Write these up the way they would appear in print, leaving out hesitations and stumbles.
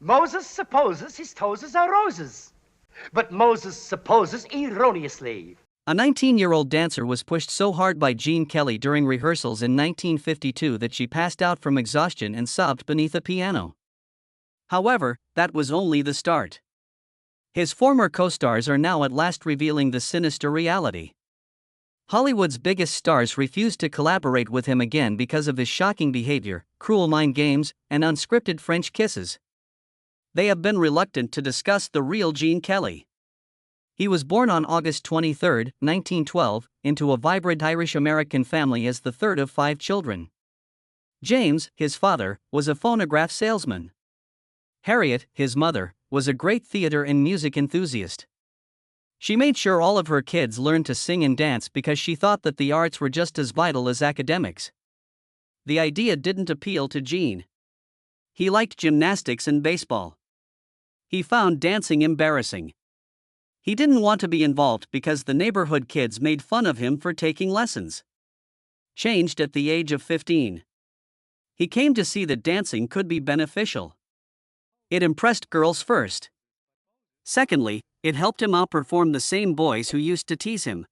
Moses supposes his toes are roses, but Moses supposes erroneously. A 19-year-old dancer was pushed so hard by Gene Kelly during rehearsals in 1952 that she passed out from exhaustion and sobbed beneath a piano. However, that was only the start. His former co-stars are now at last revealing the sinister reality. Hollywood's biggest stars refused to collaborate with him again because of his shocking behavior, cruel mind games, and unscripted French kisses. They have been reluctant to discuss the real Gene Kelly. He was born on August 23, 1912, into a vibrant Irish-American family as the third of 5 children. James, his father, was a phonograph salesman. Harriet, his mother, was a great theater and music enthusiast. She made sure all of her kids learned to sing and dance because she thought that the arts were just as vital as academics. The idea didn't appeal to Gene. He liked gymnastics and baseball. He found dancing embarrassing. He didn't want to be involved because the neighborhood kids made fun of him for taking lessons. Changed at the age of 15. He came to see that dancing could be beneficial. It impressed girls first. Secondly, it helped him outperform the same boys who used to tease him.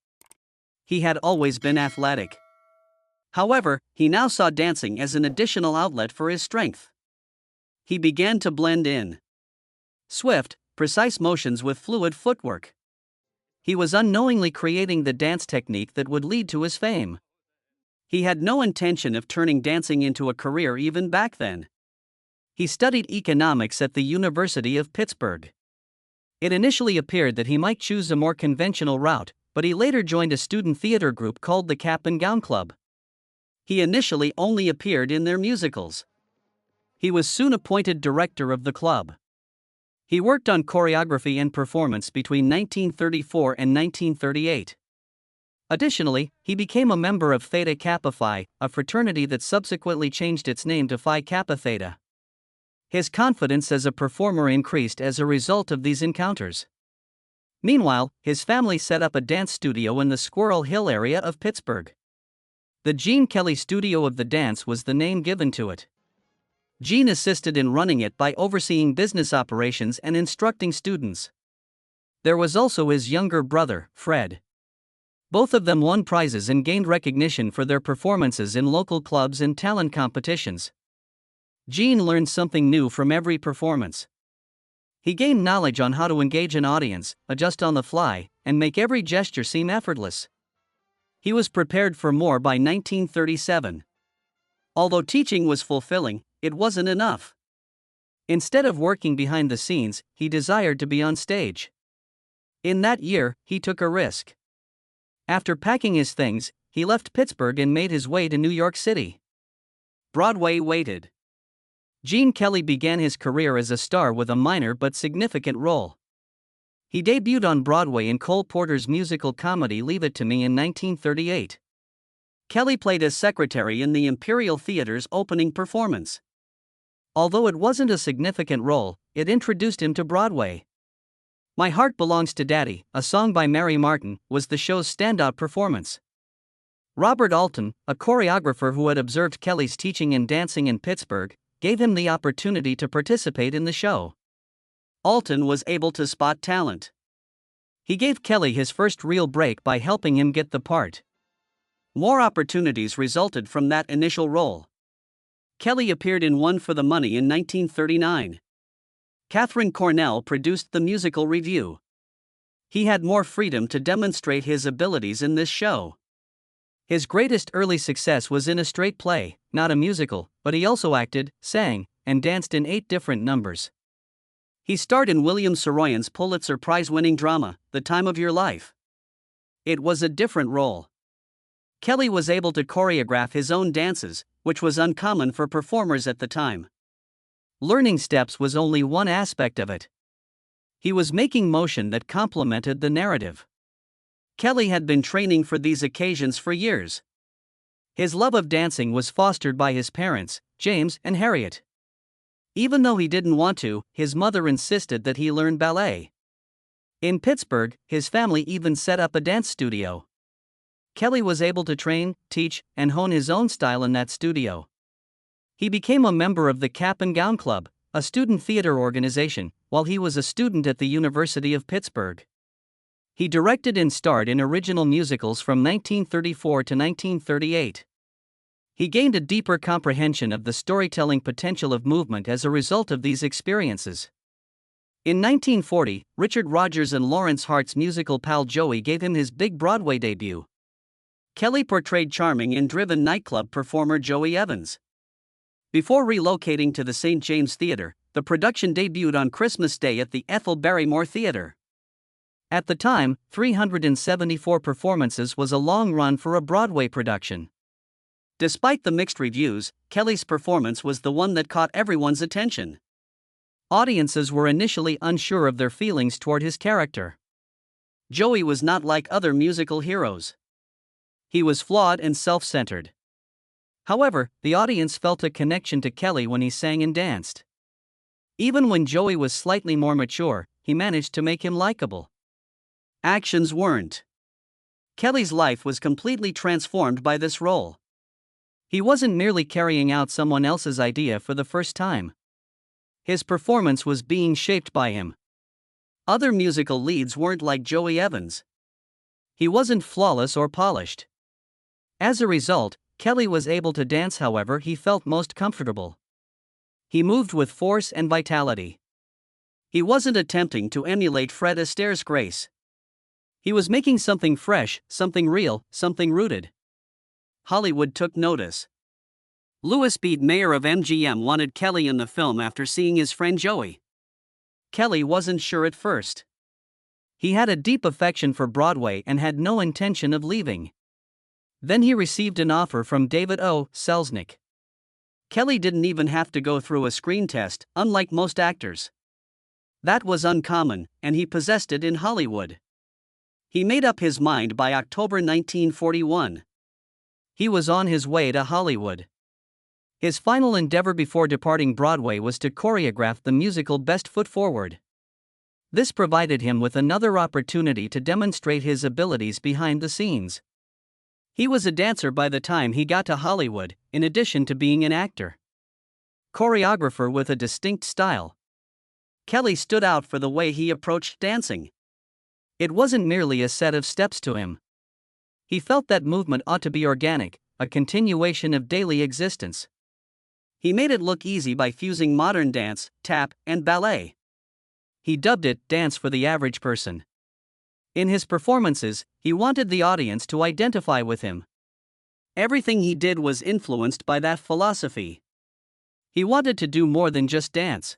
He had always been athletic. However, he now saw dancing as an additional outlet for his strength. He began to blend in. Swift, precise motions with fluid footwork. He was unknowingly creating the dance technique that would lead to his fame. He had no intention of turning dancing into a career even back then. He studied economics at the University of Pittsburgh. It initially appeared that he might choose a more conventional route, but he later joined a student theater group called the Cap and Gown Club. He initially only appeared in their musicals. He was soon appointed director of the club. He worked on choreography and performance between 1934 and 1938. Additionally, he became a member of Theta Kappa Phi, a fraternity that subsequently changed its name to Phi Kappa Theta. His confidence as a performer increased as a result of these encounters. Meanwhile, his family set up a dance studio in the Squirrel Hill area of Pittsburgh. The Gene Kelly Studio of the Dance was the name given to it. Gene assisted in running it by overseeing business operations and instructing students. There was also his younger brother, Fred. Both of them won prizes and gained recognition for their performances in local clubs and talent competitions. Gene learned something new from every performance. He gained knowledge on how to engage an audience, adjust on the fly, and make every gesture seem effortless. He was prepared for more by 1937. Although teaching was fulfilling, it wasn't enough. Instead of working behind the scenes, he desired to be on stage. In that year, he took a risk. After packing his things, he left Pittsburgh and made his way to New York City. Broadway waited. Gene Kelly began his career as a star with a minor but significant role. He debuted on Broadway in Cole Porter's musical comedy Leave It to Me in 1938. Kelly played as secretary in the Imperial Theater's opening performance. Although it wasn't a significant role, it introduced him to Broadway. My Heart Belongs to Daddy, a song by Mary Martin, was the show's standout performance. Robert Alton, a choreographer who had observed Kelly's teaching and dancing in Pittsburgh, gave him the opportunity to participate in the show. Alton was able to spot talent. He gave Kelly his first real break by helping him get the part. More opportunities resulted from that initial role. Kelly appeared in One for the Money in 1939. Katharine Cornell produced the musical review. He had more freedom to demonstrate his abilities in this show. His greatest early success was in a straight play, not a musical, but he also acted, sang, and danced in 8 different numbers. He starred in William Saroyan's Pulitzer Prize-winning drama, The Time of Your Life. It was a different role. Kelly was able to choreograph his own dances, which was uncommon for performers at the time. Learning steps was only one aspect of it. He was making motion that complemented the narrative. Kelly had been training for these occasions for years. His love of dancing was fostered by his parents, James and Harriet. Even though he didn't want to, his mother insisted that he learn ballet. In Pittsburgh, his family even set up a dance studio. Kelly was able to train, teach, and hone his own style in that studio. He became a member of the Cap and Gown Club, a student theater organization, while he was a student at the University of Pittsburgh. He directed and starred in original musicals from 1934 to 1938. He gained a deeper comprehension of the storytelling potential of movement as a result of these experiences. In 1940, Richard Rodgers and Lawrence Hart's musical pal Joey gave him his big Broadway debut. Kelly portrayed charming and driven nightclub performer Joey Evans. Before relocating to the St. James Theatre, the production debuted on Christmas Day at the Ethel Barrymore Theatre. At the time, 374 performances was a long run for a Broadway production. Despite the mixed reviews, Kelly's performance was the one that caught everyone's attention. Audiences were initially unsure of their feelings toward his character. Joey was not like other musical heroes. He was flawed and self-centered. However, the audience felt a connection to Kelly when he sang and danced. Even when Joey was slightly more mature, he managed to make him likable. Actions weren't. Kelly's life was completely transformed by this role. He wasn't merely carrying out someone else's idea for the first time. His performance was being shaped by him. Other musical leads weren't like Joey Evans. He wasn't flawless or polished. As a result, Kelly was able to dance however he felt most comfortable. He moved with force and vitality. He wasn't attempting to emulate Fred Astaire's grace. He was making something fresh, something real, something rooted. Hollywood took notice. Louis Bede, mayor of MGM, wanted Kelly in the film after seeing his friend Joey. Kelly wasn't sure at first. He had a deep affection for Broadway and had no intention of leaving. Then he received an offer from David O. Selznick. Kelly didn't even have to go through a screen test, unlike most actors. That was uncommon, and he possessed it in Hollywood. He made up his mind by October 1941. He was on his way to Hollywood. His final endeavor before departing Broadway was to choreograph the musical Best Foot Forward. This provided him with another opportunity to demonstrate his abilities behind the scenes. He was a dancer by the time he got to Hollywood, in addition to being an actor. Choreographer with a distinct style. Kelly stood out for the way he approached dancing. It wasn't merely a set of steps to him. He felt that movement ought to be organic, a continuation of daily existence. He made it look easy by fusing modern dance, tap, and ballet. He dubbed it dance for the average person. In his performances, he wanted the audience to identify with him. Everything he did was influenced by that philosophy. He wanted to do more than just dance.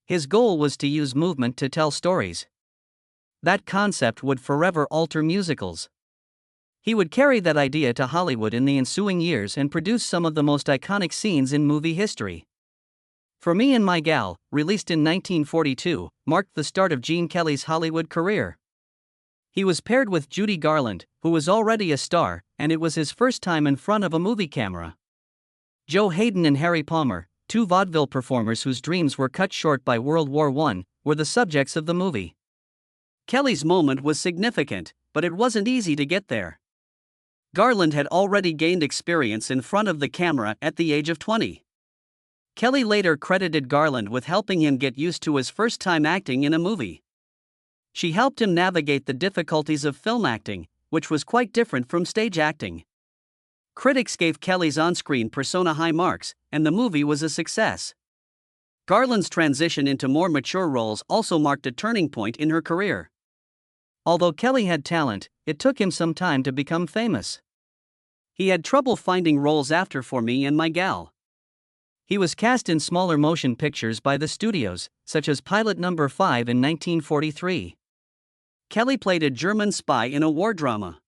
His goal was to use movement to tell stories. That concept would forever alter musicals. He would carry that idea to Hollywood in the ensuing years and produce some of the most iconic scenes in movie history. For Me and My Gal, released in 1942, marked the start of Gene Kelly's Hollywood career. He was paired with Judy Garland, who was already a star, and it was his first time in front of a movie camera. Joe Hayden and Harry Palmer, two vaudeville performers whose dreams were cut short by World War I, were the subjects of the movie. Kelly's moment was significant, but it wasn't easy to get there. Garland had already gained experience in front of the camera at the age of 20. Kelly later credited Garland with helping him get used to his first time acting in a movie. She helped him navigate the difficulties of film acting, which was quite different from stage acting. Critics gave Kelly's on-screen persona high marks, and the movie was a success. Garland's transition into more mature roles also marked a turning point in her career. Although Kelly had talent, it took him some time to become famous. He had trouble finding roles after For Me and My Gal. He was cast in smaller motion pictures by the studios, such as Pilot No. 5 in 1943. Kelly played a German spy in a war drama.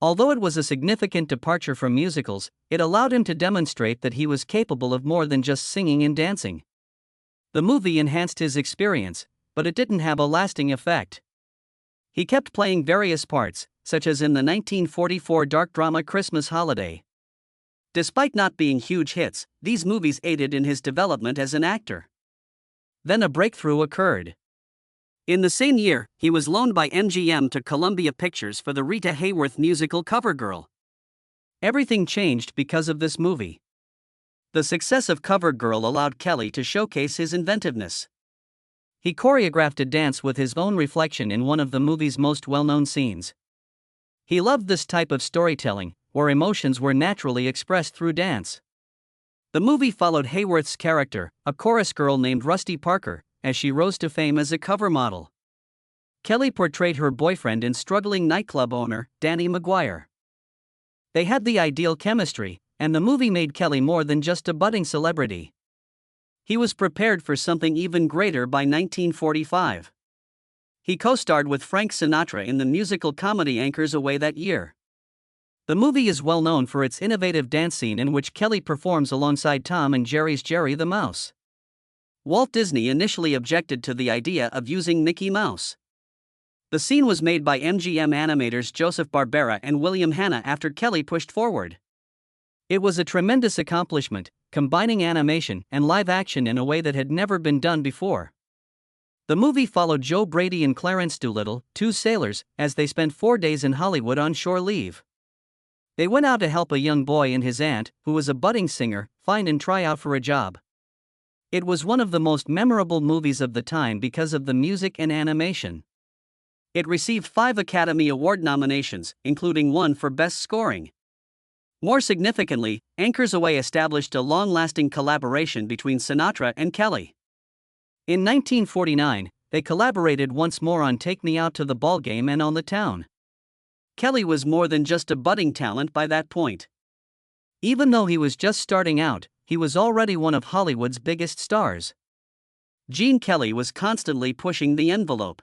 Although it was a significant departure from musicals, it allowed him to demonstrate that he was capable of more than just singing and dancing. The movie enhanced his experience, but it didn't have a lasting effect. He kept playing various parts, such as in the 1944 dark drama Christmas Holiday. Despite not being huge hits, these movies aided in his development as an actor. Then a breakthrough occurred. In the same year, he was loaned by MGM to Columbia Pictures for the Rita Hayworth musical CoverGirl. Everything changed because of this movie. The success of Cover Girl allowed Kelly to showcase his inventiveness. He choreographed a dance with his own reflection in one of the movie's most well-known scenes. He loved this type of storytelling, where emotions were naturally expressed through dance. The movie followed Hayworth's character, a chorus girl named Rusty Parker, as she rose to fame as a cover model. Kelly portrayed her boyfriend in struggling nightclub owner, Danny Maguire. They had the ideal chemistry, and the movie made Kelly more than just a budding celebrity. He was prepared for something even greater by 1945. He co-starred with Frank Sinatra in the musical comedy Anchors Away that year. The movie is well known for its innovative dance scene in which Kelly performs alongside Tom and Jerry's Jerry the Mouse. Walt Disney initially objected to the idea of using Mickey Mouse. The scene was made by MGM animators Joseph Barbera and William Hanna after Kelly pushed forward. It was a tremendous accomplishment, combining animation and live action in a way that had never been done before. The movie followed Joe Brady and Clarence Doolittle, two sailors, as they spent 4 days in Hollywood on shore leave. They went out to help a young boy and his aunt, who was a budding singer, find and try out for a job. It was one of the most memorable movies of the time because of the music and animation. It received 5 Academy Award nominations, including 1 for Best Scoring. More significantly, Anchors Away established a long-lasting collaboration between Sinatra and Kelly. In 1949, they collaborated once more on Take Me Out to the Ballgame and On the Town. Kelly was more than just a budding talent by that point. Even though he was just starting out, he was already one of Hollywood's biggest stars. Gene Kelly was constantly pushing the envelope.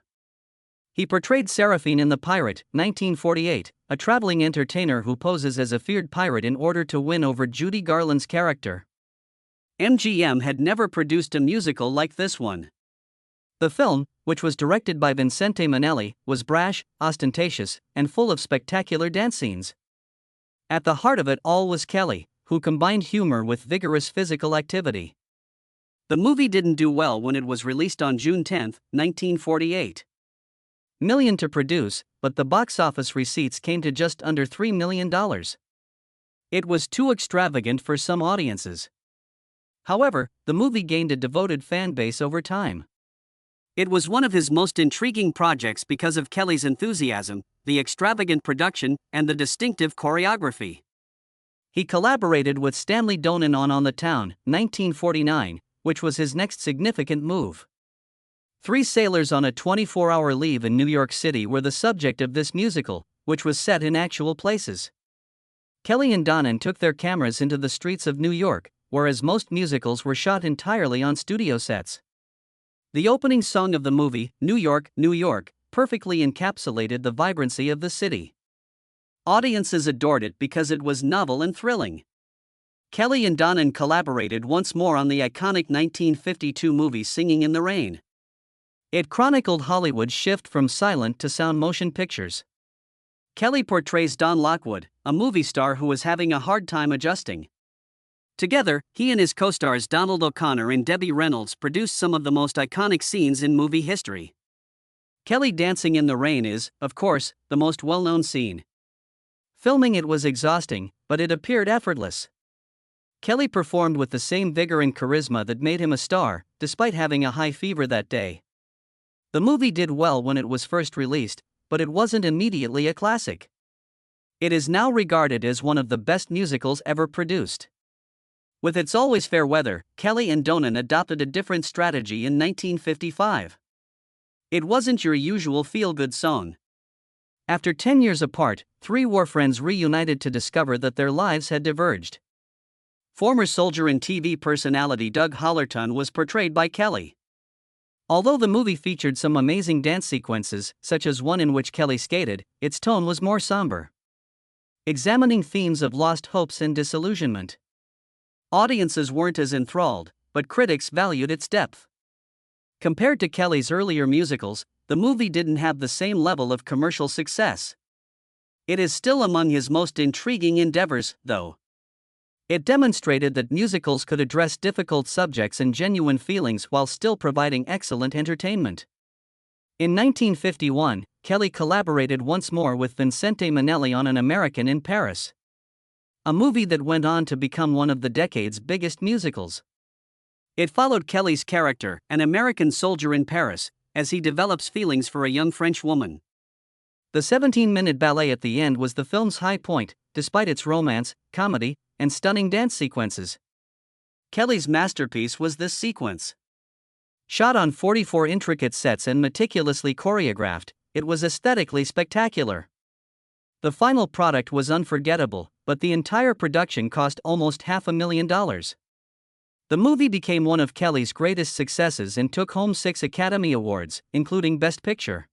He portrayed Seraphine in The Pirate, 1948, a traveling entertainer who poses as a feared pirate in order to win over Judy Garland's character. MGM had never produced a musical like this one. The film, which was directed by Vincente Minnelli, was brash, ostentatious, and full of spectacular dance scenes. At the heart of it all was Kelly, who combined humor with vigorous physical activity. The movie didn't do well when it was released on June 10, 1948. Million to produce, but the box office receipts came to just under $3 million. It was too extravagant for some audiences. However, the movie gained a devoted fan base over time. It was one of his most intriguing projects because of Kelly's enthusiasm, the extravagant production, and the distinctive choreography. He collaborated with Stanley Donen on the Town, 1949, which was his next significant move. 3 sailors on a 24-hour leave in New York City were the subject of this musical, which was set in actual places. Kelly and Donen took their cameras into the streets of New York, whereas most musicals were shot entirely on studio sets. The opening song of the movie, New York, New York, perfectly encapsulated the vibrancy of the city. Audiences adored it because it was novel and thrilling. Kelly and Donen collaborated once more on the iconic 1952 movie Singing in the Rain. It chronicled Hollywood's shift from silent to sound motion pictures. Kelly portrays Don Lockwood, a movie star who was having a hard time adjusting. Together, he and his co-stars Donald O'Connor and Debbie Reynolds produced some of the most iconic scenes in movie history. Kelly dancing in the rain is, of course, the most well-known scene. Filming it was exhausting, but it appeared effortless. Kelly performed with the same vigor and charisma that made him a star, despite having a high fever that day. The movie did well when it was first released, but it wasn't immediately a classic. It is now regarded as one of the best musicals ever produced. With It's Always Fair Weather, Kelly and Donen adopted a different strategy in 1955. It wasn't your usual feel-good song. After 10 years apart, 3 war friends reunited to discover that their lives had diverged. Former soldier and TV personality Doug Hollerton was portrayed by Kelly. Although the movie featured some amazing dance sequences, such as one in which Kelly skated, its tone was more somber, examining themes of lost hopes and disillusionment. Audiences weren't as enthralled, but critics valued its depth. Compared to Kelly's earlier musicals, the movie didn't have the same level of commercial success. It is still among his most intriguing endeavors, though. It demonstrated that musicals could address difficult subjects and genuine feelings while still providing excellent entertainment. In 1951, Kelly collaborated once more with Vincente Minnelli on An American in Paris. a movie that went on to become one of the decade's biggest musicals. It followed Kelly's character, an American soldier in Paris, as he develops feelings for a young French woman. The 17-minute ballet at the end was the film's high point, despite its romance, comedy, and stunning dance sequences. Kelly's masterpiece was this sequence. Shot on 44 intricate sets and meticulously choreographed, it was aesthetically spectacular. The final product was unforgettable, but the entire production cost almost $500,000. The movie became one of Kelly's greatest successes and took home 6 Academy Awards, including Best Picture.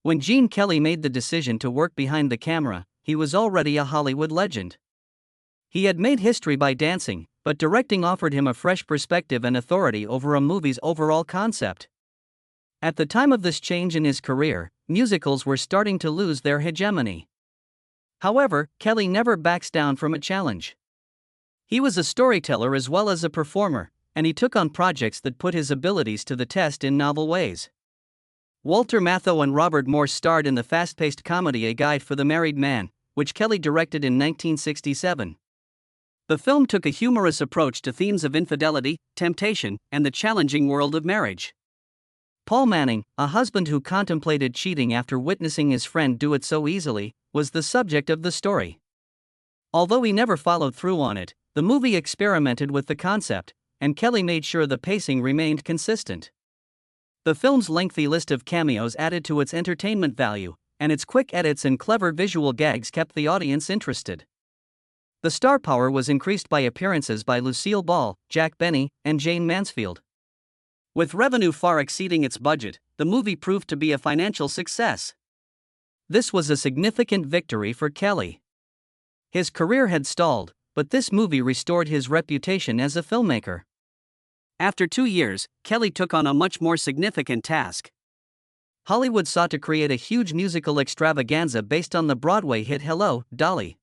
When Gene Kelly made the decision to work behind the camera, he was already a Hollywood legend. He had made history by dancing, but directing offered him a fresh perspective and authority over a movie's overall concept. At the time of this change in his career, musicals were starting to lose their hegemony. However, Kelly never backs down from a challenge. He was a storyteller as well as a performer, and he took on projects that put his abilities to the test in novel ways. Walter Matthau and Robert Morse starred in the fast-paced comedy A Guide for the Married Man, which Kelly directed in 1967. The film took a humorous approach to themes of infidelity, temptation, and the challenging world of marriage. Paul Manning, a husband who contemplated cheating after witnessing his friend do it so easily, was the subject of the story. Although he never followed through on it, the movie experimented with the concept, and Kelly made sure the pacing remained consistent. The film's lengthy list of cameos added to its entertainment value, and its quick edits and clever visual gags kept the audience interested. The star power was increased by appearances by Lucille Ball, Jack Benny, and Jane Mansfield. With revenue far exceeding its budget, the movie proved to be a financial success. This was a significant victory for Kelly. His career had stalled, but this movie restored his reputation as a filmmaker. After 2 years, Kelly took on a much more significant task. Hollywood sought to create a huge musical extravaganza based on the Broadway hit Hello, Dolly.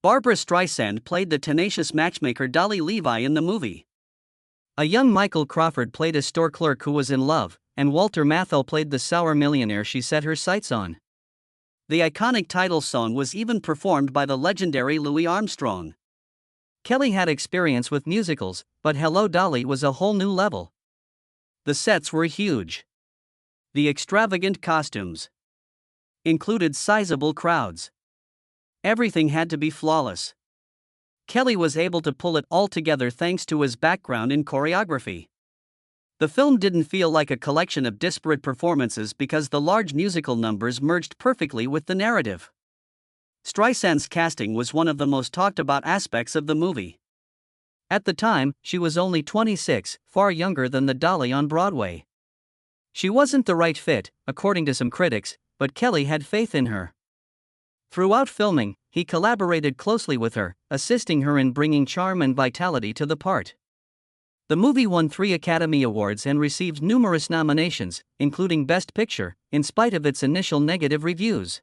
Barbra Streisand played the tenacious matchmaker Dolly Levi in the movie. A young Michael Crawford played a store clerk who was in love, and Walter Matthau played the sour millionaire she set her sights on. The iconic title song was even performed by the legendary Louis Armstrong. Kelly had experience with musicals, but Hello Dolly was a whole new level. The sets were huge. The extravagant costumes included sizable crowds. Everything had to be flawless. Kelly was able to pull it all together thanks to his background in choreography. The film didn't feel like a collection of disparate performances because the large musical numbers merged perfectly with the narrative. Streisand's casting was one of the most talked about aspects of the movie. At the time, she was only 26, far younger than the Dolly on Broadway. She wasn't the right fit, according to some critics, but Kelly had faith in her. Throughout filming, he collaborated closely with her, assisting her in bringing charm and vitality to the part. The movie won 3 Academy Awards and received numerous nominations, including Best Picture, in spite of its initial negative reviews.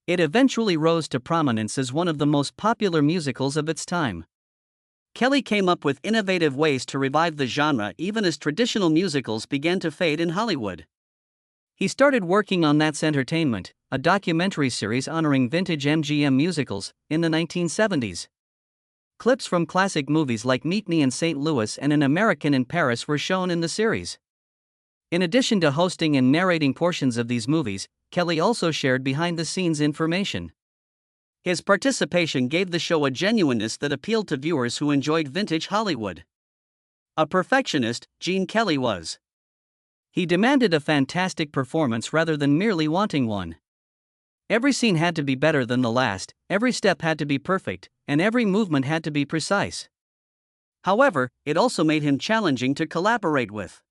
It eventually rose to prominence as one of the most popular musicals of its time. Kelly came up with innovative ways to revive the genre even as traditional musicals began to fade in Hollywood. He started working on That's Entertainment, a documentary series honoring vintage MGM musicals, in the 1970s. Clips from classic movies like Meet Me in St. Louis and An American in Paris were shown in the series. In addition to hosting and narrating portions of these movies, Kelly also shared behind-the-scenes information. His participation gave the show a genuineness that appealed to viewers who enjoyed vintage Hollywood. A perfectionist, Gene Kelly was. He demanded a fantastic performance rather than merely wanting one. Every scene had to be better than the last, every step had to be perfect, and every movement had to be precise. However, it also made him challenging to collaborate with.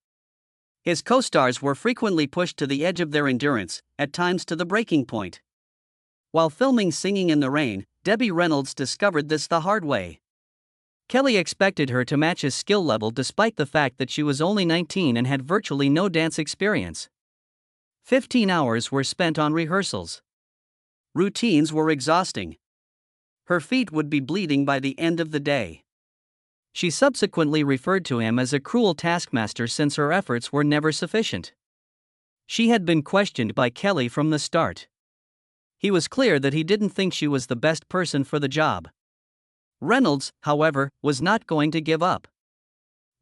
His co-stars were frequently pushed to the edge of their endurance, at times to the breaking point. While filming Singing in the Rain, Debbie Reynolds discovered this the hard way. Kelly expected her to match his skill level despite the fact that she was only 19 and had virtually no dance experience. 15 hours were spent on rehearsals. Routines were exhausting. Her feet would be bleeding by the end of the day. She subsequently referred to him as a cruel taskmaster since her efforts were never sufficient. She had been questioned by Kelly from the start. He was clear that he didn't think she was the best person for the job. Reynolds, however, was not going to give up.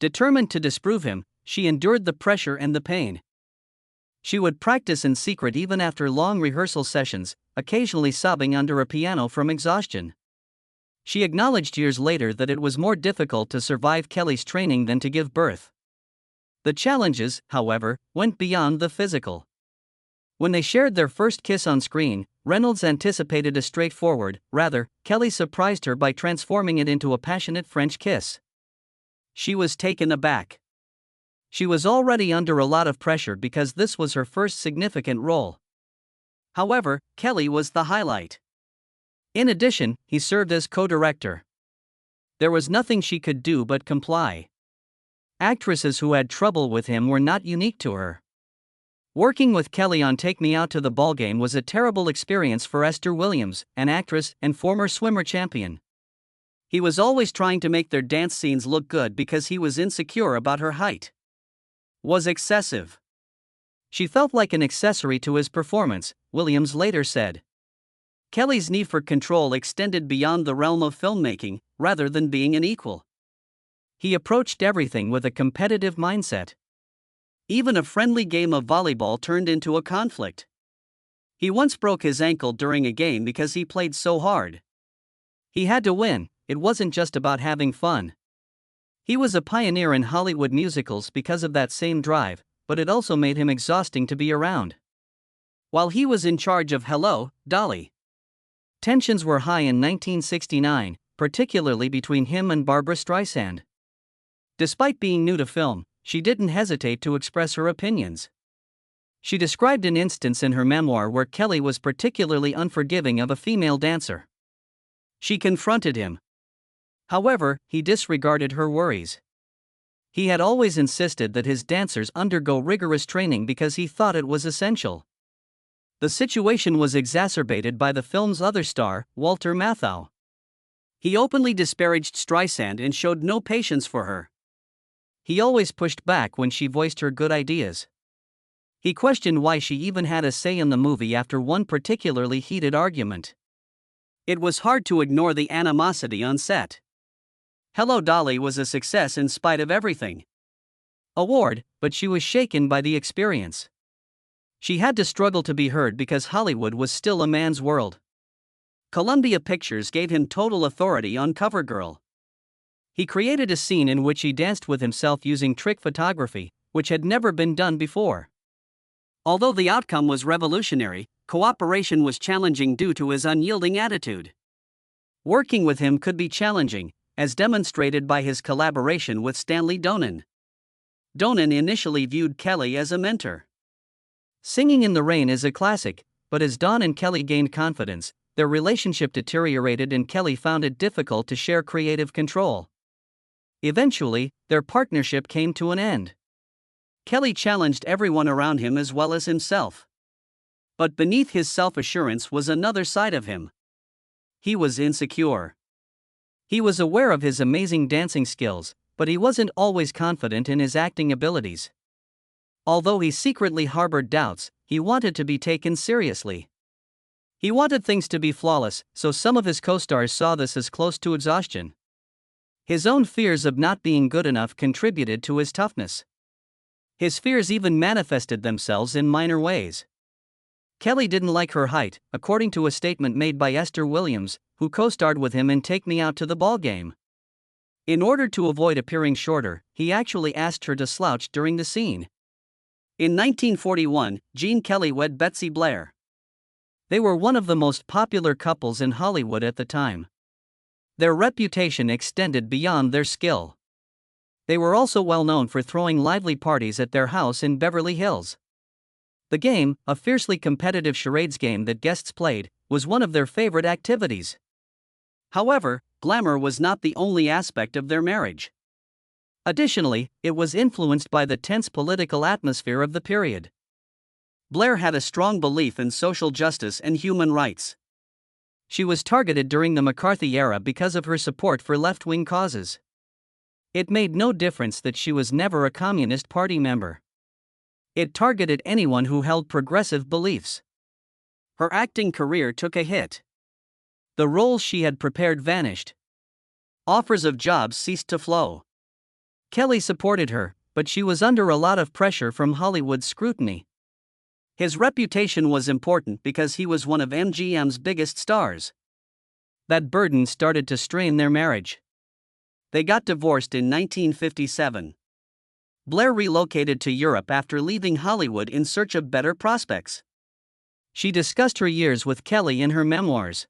Determined to disprove him, she endured the pressure and the pain. She would practice in secret even after long rehearsal sessions, occasionally sobbing under a piano from exhaustion. She acknowledged years later that it was more difficult to survive Kelly's training than to give birth. The challenges, however, went beyond the physical. When they shared their first kiss on screen, Reynolds anticipated a straightforward, rather, Kelly surprised her by transforming it into a passionate French kiss. She was taken aback. She was already under a lot of pressure because this was her first significant role. However, Kelly was the highlight. In addition, he served as co-director. There was nothing she could do but comply. Actresses who had trouble with him were not unique to her. Working with Kelly on Take Me Out to the Ballgame was a terrible experience for Esther Williams, an actress and former swimmer champion. He was always trying to make their dance scenes look good because he was insecure about her height. Was excessive. She felt like an accessory to his performance, Williams later said. Kelly's need for control extended beyond the realm of filmmaking, rather than being an equal. He approached everything with a competitive mindset. Even a friendly game of volleyball turned into a conflict. He once broke his ankle during a game because he played so hard. He had to win, it wasn't just about having fun. He was a pioneer in Hollywood musicals because of that same drive, but it also made him exhausting to be around. While he was in charge of Hello, Dolly! Tensions were high in 1969, particularly between him and Barbra Streisand. Despite being new to film, she didn't hesitate to express her opinions. She described an instance in her memoir where Kelly was particularly unforgiving of a female dancer. She confronted him. However, he disregarded her worries. He had always insisted that his dancers undergo rigorous training because he thought it was essential. The situation was exacerbated by the film's other star, Walter Matthau. He openly disparaged Streisand and showed no patience for her. He always pushed back when she voiced her good ideas. He questioned why she even had a say in the movie after one particularly heated argument. It was hard to ignore the animosity on set. Hello Dolly was a success in spite of everything. Award, but she was shaken by the experience. She had to struggle to be heard because Hollywood was still a man's world. Columbia Pictures gave him total authority on CoverGirl. He created a scene in which he danced with himself using trick photography, which had never been done before. Although the outcome was revolutionary, cooperation was challenging due to his unyielding attitude. Working with him could be challenging, as demonstrated by his collaboration with Stanley Donen. Donen initially viewed Kelly as a mentor. Singing in the Rain is a classic, but as Don and Kelly gained confidence, their relationship deteriorated and Kelly found it difficult to share creative control. Eventually, their partnership came to an end. Kelly challenged everyone around him as well as himself. But beneath his self-assurance was another side of him. He was insecure. He was aware of his amazing dancing skills, but he wasn't always confident in his acting abilities. Although he secretly harbored doubts, he wanted to be taken seriously. He wanted things to be flawless, so some of his co-stars saw this as close to exhaustion. His own fears of not being good enough contributed to his toughness. His fears even manifested themselves in minor ways. Kelly didn't like her height, according to a statement made by Esther Williams, who co-starred with him in Take Me Out to the Ballgame. In order to avoid appearing shorter, he actually asked her to slouch during the scene. In 1941, Gene Kelly wed Betsy Blair. They were one of the most popular couples in Hollywood at the time. Their reputation extended beyond their skill. They were also well known for throwing lively parties at their house in Beverly Hills. The game, a fiercely competitive charades game that guests played, was one of their favorite activities. However, glamour was not the only aspect of their marriage. Additionally, it was influenced by the tense political atmosphere of the period. Blair had a strong belief in social justice and human rights. She was targeted during the McCarthy era because of her support for left-wing causes. It made no difference that she was never a Communist Party member. It targeted anyone who held progressive beliefs. Her acting career took a hit. The roles she had prepared vanished. Offers of jobs ceased to flow. Kelly supported her, but she was under a lot of pressure from Hollywood's scrutiny. His reputation was important because he was one of MGM's biggest stars. That burden started to strain their marriage. They got divorced in 1957. Blair relocated to Europe after leaving Hollywood in search of better prospects. She discussed her years with Kelly in her memoirs.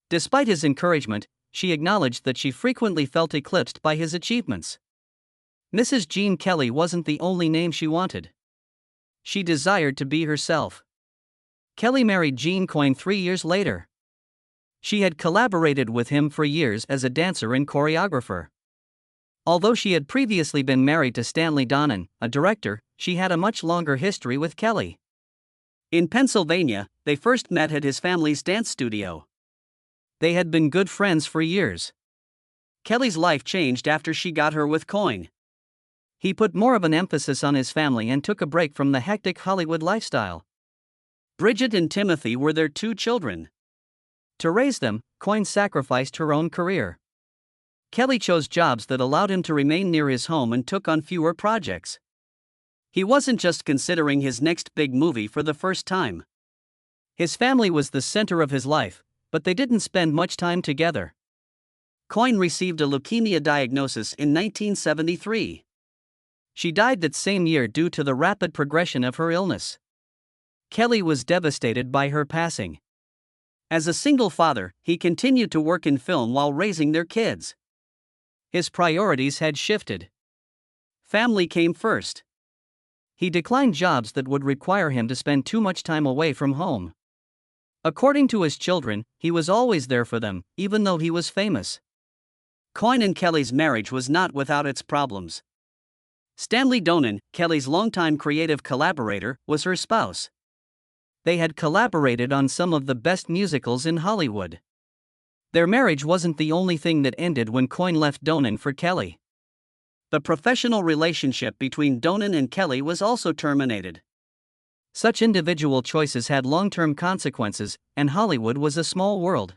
Despite his encouragement, she acknowledged that she frequently felt eclipsed by his achievements. Mrs. Gene Kelly wasn't the only name she wanted. She desired to be herself. Kelly married Gene Coyne 3 years later. She had collaborated with him for years as a dancer and choreographer. Although she had previously been married to Stanley Donen, a director, she had a much longer history with Kelly. In Pennsylvania, they first met at his family's dance studio. They had been good friends for years. Kelly's life changed after she got her with Coyne. He put more of an emphasis on his family and took a break from the hectic Hollywood lifestyle. Bridget and Timothy were their 2 children. To raise them, Coyne sacrificed her own career. Kelly chose jobs that allowed him to remain near his home and took on fewer projects. He wasn't just considering his next big movie for the first time. His family was the center of his life, but they didn't spend much time together. Coyne received a leukemia diagnosis in 1973. She died that same year due to the rapid progression of her illness. Kelly was devastated by her passing. As a single father, he continued to work in film while raising their kids. His priorities had shifted. Family came first. He declined jobs that would require him to spend too much time away from home. According to his children, he was always there for them, even though he was famous. Coyne and Kelly's marriage was not without its problems. Stanley Donen, Kelly's longtime creative collaborator, was her spouse. They had collaborated on some of the best musicals in Hollywood. Their marriage wasn't the only thing that ended when Coyne left Donen for Kelly. The professional relationship between Donen and Kelly was also terminated. Such individual choices had long-term consequences, and Hollywood was a small world.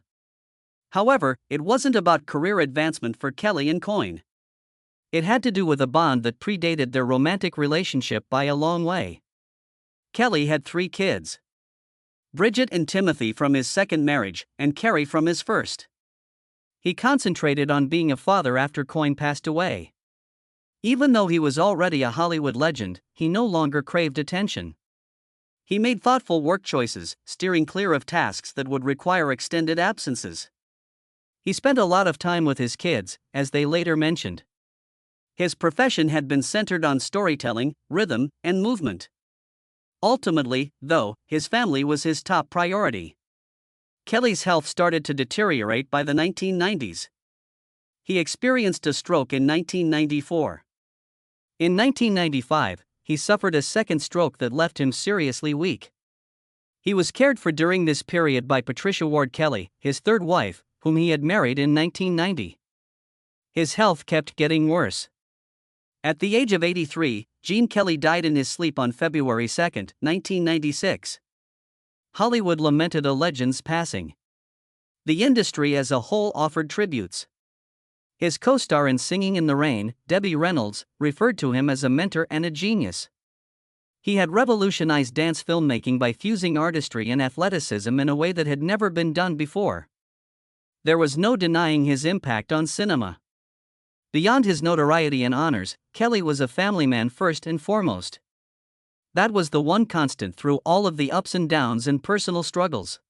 However, it wasn't about career advancement for Kelly and Coyne. It had to do with a bond that predated their romantic relationship by a long way. Kelly had 3 kids. Bridget and Timothy from his second marriage, and Carrie from his first. He concentrated on being a father after Coyne passed away. Even though he was already a Hollywood legend, he no longer craved attention. He made thoughtful work choices, steering clear of tasks that would require extended absences. He spent a lot of time with his kids, as they later mentioned. His profession had been centered on storytelling, rhythm, and movement. Ultimately, though, his family was his top priority. Kelly's health started to deteriorate by the 1990s. He experienced a stroke in 1994. In 1995, he suffered a second stroke that left him seriously weak. He was cared for during this period by Patricia Ward Kelly, his third wife, whom he had married in 1990. His health kept getting worse. At the age of 83, Gene Kelly died in his sleep on February 2, 1996. Hollywood lamented a legend's passing. The industry as a whole offered tributes. His co-star in Singing in the Rain, Debbie Reynolds, referred to him as a mentor and a genius. He had revolutionized dance filmmaking by fusing artistry and athleticism in a way that had never been done before. There was no denying his impact on cinema. Beyond his notoriety and honors, Kelly was a family man first and foremost. That was the one constant through all of the ups and downs and personal struggles.